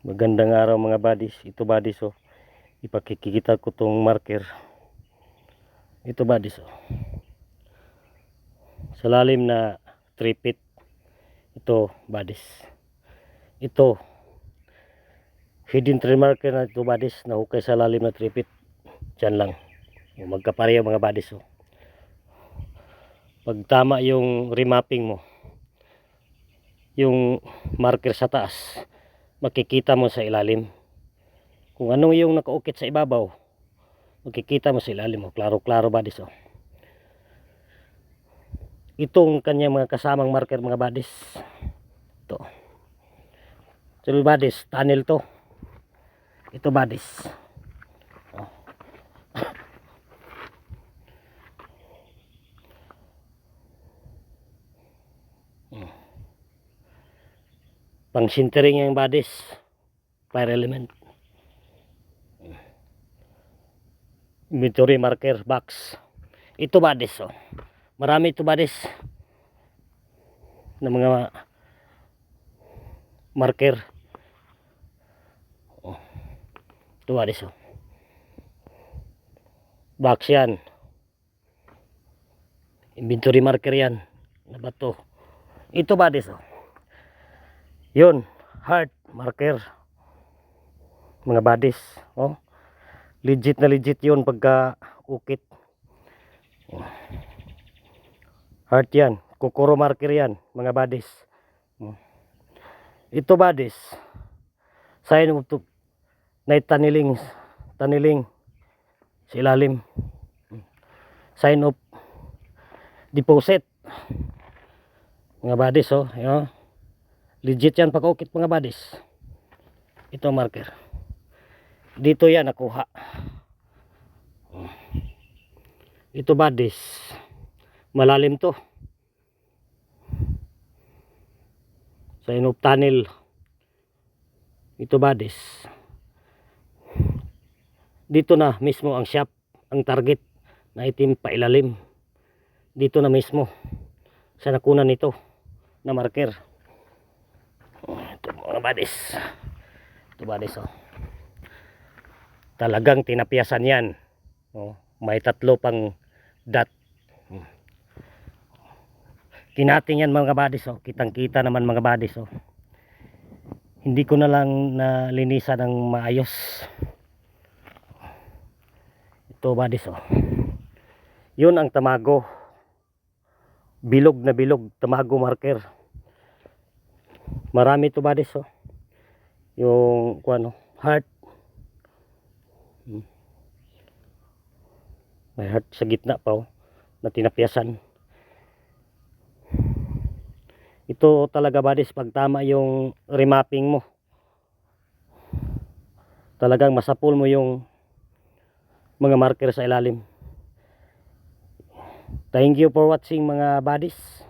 Magandang araw mga buddies. Ito buddies oh. Ipakikita ko tong marker. Ito buddies oh. Sa lalim na 3 feet. Ito buddies. Ito hidden tree marker na ito buddies. Nahukay sa lalim na 3 feet. Diyan lang. Magkapareho mga buddies oh. Pag tama yung remapping mo, yung marker sa taas, makikita mo sa ilalim kung anong yung nakaukit sa ibabaw, makikita mo sa ilalim mo, klaro-klaro buddies oh. Itong kanyang mga kasamang marker mga buddies, ito so buddies, tunnel to, ito buddies oh. Pang sintering yung buddies, fire element. Inventory marker box. Ito buddies oh. Marami ito buddies na mga marker oh. Ito buddies oh. Box yan. Inventory marker yan. Na ba to? Ito buddies oh. Yun, heart marker. Mga buddies oh. Legit na legit yun pagka ukit. Heart yan. Kokoro marker yan mga buddies. Ito buddies, sign of night tunneling sa ilalim. Sign of deposit mga buddies oh. Yun. Legit yan pag ukit mga buddies. Ito marker. Dito yan nakuha. Ito buddies, malalim to. Sign of tunnel. Ito buddies. Dito na mismo ang shop, ang target na itim pa ilalim. Dito na mismo sa nakunan nito na marker. Ito mga buddies. Ito buddies oh. Talagang tinapiasan yan oh. May 3 pang dot. Kinating yan mga buddies oh. Kitang kita naman mga buddies oh. Hindi ko na lang nalinisan ng maayos. Ito buddies oh. Yun ang tamago. Bilog na bilog, tamago marker. Marami ito buddies oh. Yung ano, heart. May heart sa gitna pa oh, na tinapiasan. Ito talaga buddies, pag tama yung remapping mo, talagang masapul mo yung mga marker sa ilalim. Thank you for watching mga buddies.